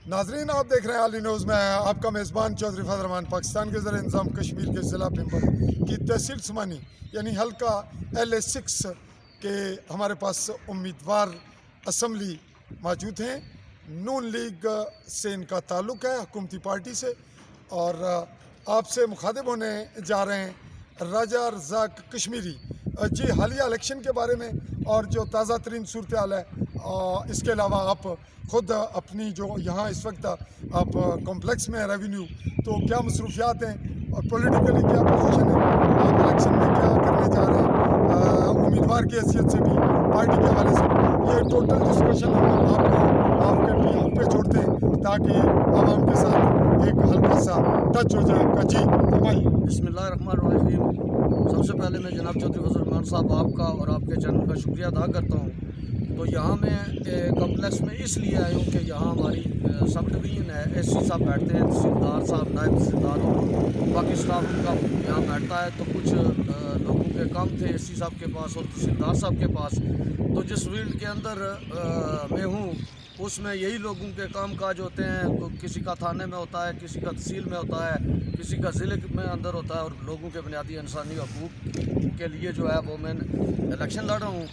नाजरीन, आप देख रहे हैं आली न्यूज़ में। आपका मेज़बान चौधरी फजल रहमान पाकिस्तान के ज़रिए इंतज़ाम कश्मीर के ज़िला पिंपल की तहसील समानी यानी हल्का LA6 के हमारे पास उम्मीदवार असम्बली मौजूद हैं। नून लीग से इनका ताल्लुक़ है, हुकूमती पार्टी से। और आपसे मुखातिब होने जा रहे हैं राजा रज़ाक कश्मीरी जी, हालिया इलेक्शन के बारे में और जो ताज़ा तरीन सूरत हाल है। इसके अलावा आप ख़ुद अपनी जो यहाँ इस वक्त आप कॉम्प्लेक्स में रेवेन्यू, तो क्या मसरूफियात हैं और पॉलिटिकली क्या पोजीशन है, आप इलेक्शन में क्या करने जा रहे हैं, उम्मीदवार की हैसियत से भी, पार्टी के हवाले से, ये टोटल डिस्कशन हम आपको आपके आप पे छोड़ते हैं ताकि आवाम के साथ एक हल्का सा टच हो जाए आपका। जी फरमाइए। बिस्मिल्लाहिर्रहमानिर्रहीम। सबसे पहले मैं जनाब चौधरी फजल रहमान साहब आपका और आपके चैनल का शुक्रिया अदा करता हूँ। तो यहाँ मैं कॉम्प्लेक्स में इसलिए आया हूँ कि यहाँ हमारी सब डिवीज़न है, SC साहब बैठते हैं, तहसीलदार साहब, नायब तहसीलदार और बाकी स्टाफ उनका यहाँ बैठता है। तो कुछ लोगों के काम थे SC साहब के पास और तहसीलदार साहब के पास। तो जिस फील्ड के अंदर मैं हूँ उसमें यही लोगों के काम काज होते हैं। तो किसी का थाने में होता है, किसी का तहसील में होता है, किसी का ज़िले में अंदर होता है। और लोगों के बुनियादी इंसानी हकूक़ के लिए जो है वो मैं इलेक्शन लड़ रहा हूँ।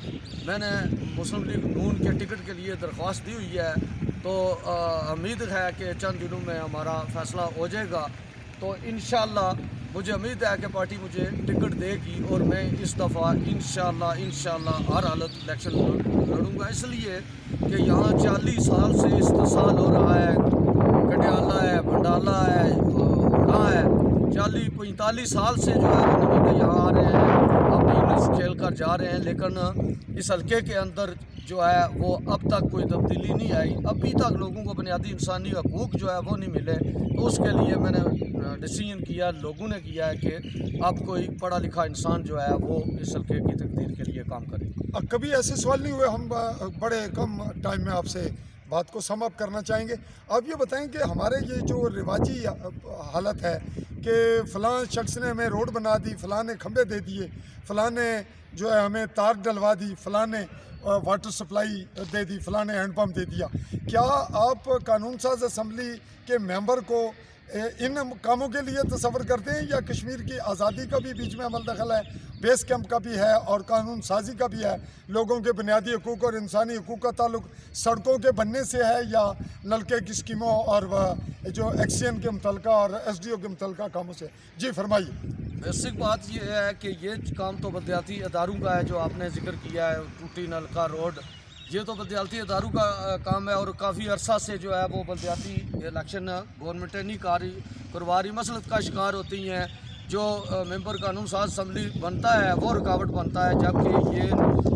मैंने मुस्लिम लीग नून के टिकट के लिए दरख्वास्त दी हुई है। तो उम्मीद है कि चंद दिनों में हमारा फ़ैसला हो जाएगा। तो इंशाअल्लाह मुझे उम्मीद है कि पार्टी मुझे टिकट देगी और मैं इस दफ़ा इंशाअल्लाह हर हालत इलेक्शन लड़ूंगा। इसलिए कि यहाँ 40 साल से इस्तेसाल हो रहा है, कटियाला है, भंडाला है, उड़ा है। 40-45 साल से जो है वो यहाँ आ रहे हैं, अपनी इनिंग्स खेल कर जा रहे हैं। लेकिन इस हल्के के अंदर जो है वो अब तक कोई तब्दीली नहीं आई। अभी तक लोगों को बुनियादी इंसानी हकूक़ जो है वो नहीं मिले। तो उसके लिए मैंने डिसीजन किया, लोगों ने किया है कि अब कोई पढ़ा लिखा इंसान जो है वो इस हल्के की तकदीर के लिए काम करे। कभी ऐसे सवाल नहीं हुए? हम बड़े कम टाइम में आपसे बात को सम अप करना चाहेंगे। आप ये बताएं कि हमारे ये जो रिवाजी हालत है कि फ़लाँ शख्स ने हमें रोड बना दी, फ़लाँ ने खंबे दे दिए, फ़लाँ ने जो है हमें तार डलवा दी, फ़लाँ ने वाटर सप्लाई दे दी, फ़लाँ ने हैंडपम्प दे दिया। क्या आप कानून साज असम्बली के मेंबर को इन कामों के लिए तस्वर करते हैं, या कश्मीर की आज़ादी का भी बीच में अमल दखल है, बेस कैंप का भी है और कानून साजी का भी है, लोगों के बुनियादी हकूक़ और इंसानी हकूक़ का ताल्लुक सड़कों के बनने से है, या नलके की स्कीमों और जो एक्सीएन के मुतलका और SDO के मुतलका कामों से? जी फरमाइए। बेसिक बात यह है कि ये काम तो बलदियाती इदारों का है, जो आपने जिक्र किया है, टूटी नलका रोड, ये तो बलदियाती इदारों का काम है। और काफ़ी अरसा से जो है वो बलदियाती इलेक्शन गवर्नमेंट नहीं करवा रही, मसलत का शिकार होती हैं। जो मेंबर कानून साज असम्बली बनता है वो रुकावट बनता है, जबकि ये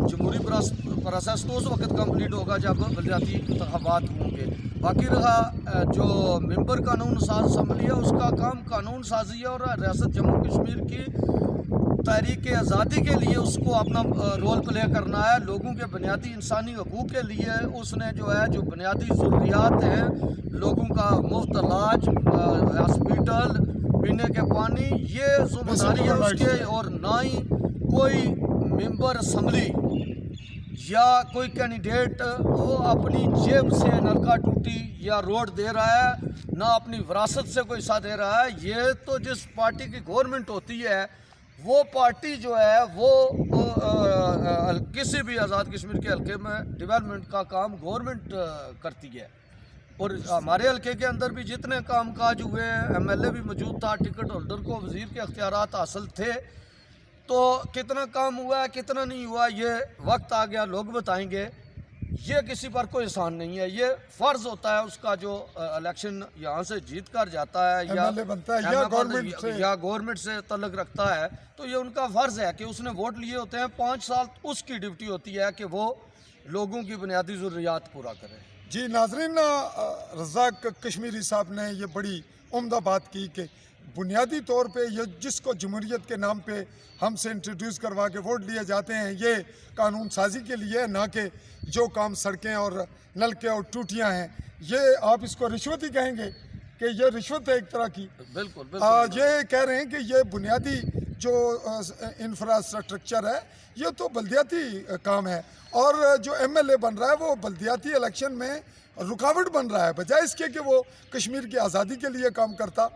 जमहूरी प्रोसेस तो उस वक्त कंप्लीट होगा जब बलदियाती इंतखाबात होंगे। बाकी रहा जो मेंबर कानून साज असम्बली है, उसका काम कानून साजी है और रियासत जम्मू कश्मीर की तहरीक आज़ादी के लिए उसको अपना रोल प्ले करना है। लोगों के बुनियादी इंसानी हकूक़ के लिए उसने जो है जो बुनियादी ज़रूरियात हैं, लोगों का मुफ्त इलाज, हॉस्पिटल, पीने के पानी, ये ज़िम्मेदारी है उसके। और ना ही कोई मेंबर असम्बली या कोई कैंडिडेट वो अपनी जेब से नलका टूटी या रोड दे रहा है, ना अपनी विरासत से कोई हिस्सा दे रहा है। ये तो जिस पार्टी की गवर्नमेंट होती है वो पार्टी जो है वो किसी भी आज़ाद कश्मीर के हल्के में डेवलपमेंट का काम गवर्नमेंट करती है। और हमारे हल्के के अंदर भी जितने काम काज हुए हैं, MLA भी मौजूद था, टिकट होल्डर को वज़ीर के अख्तियारात हासिल थे। तो कितना काम हुआ है, कितना नहीं हुआ, ये वक्त आ गया लोग बताएंगे। ये किसी पर कोई एहसान नहीं है, ये फ़र्ज़ होता है उसका जो इलेक्शन यहाँ से जीत कर जाता है या बनता है या गवर्नमेंट से तल्लुक़ रखता है, तो ये उनका फ़र्ज़ है कि उसने वोट लिए होते हैं। 5 साल उसकी ड्यूटी होती है कि वो लोगों की बुनियादी ज़रूरियात पूरा करे। जी नाजरीन, रज़ाक कश्मीरी साहब ने ये बड़ी उम्दा बात की कि बुनियादी तौर पे ये जिसको जमहूरियत के नाम पे हमसे इंट्रोड्यूस करवा के वोट लिए जाते हैं, ये कानून साजी के लिए, ना कि जो काम सड़कें और नलके और टूटियाँ हैं, ये आप इसको रिश्वत ही कहेंगे कि ये रिश्वत है एक तरह की? बिल्कुल। ये कह रहे हैं कि ये बुनियादी जो इंफ्रास्ट्रक्चर है ये तो बल्दियाती काम है, और जो MLA बन रहा है वो बल्दियाती इलेक्शन में रुकावट बन रहा है, बजाय इसके कि वो कश्मीर की आज़ादी के लिए काम करता,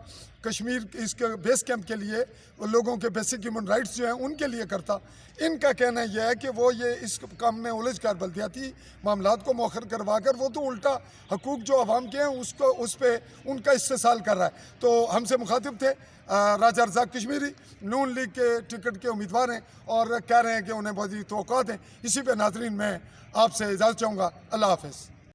कश्मीर इसके बेस कैंप के लिए, वो लोगों के बेसिक ह्यूमन राइट्स जो हैं उनके लिए करता। इनका कहना यह है कि वो ये इस काम में उलझ कर बल्दियाती मामलात को मौखर करवा कर वो तो उल्टा हकूक़ जो आवाम के हैं उसको उस पर उनका इस्तेसाल कर रहा है। तो हमसे मुखातिब थे राजा रज़ाक कश्मीरी, नून लीग के टिकट के उम्मीदवार हैं और कह रहे हैं कि उन्हें बहुत ही तवक्कुआत हैं। इसी पे नाज़रीन मैं आपसे इजाज़त चाहूँगा। अल्लाह हाफ़िज़।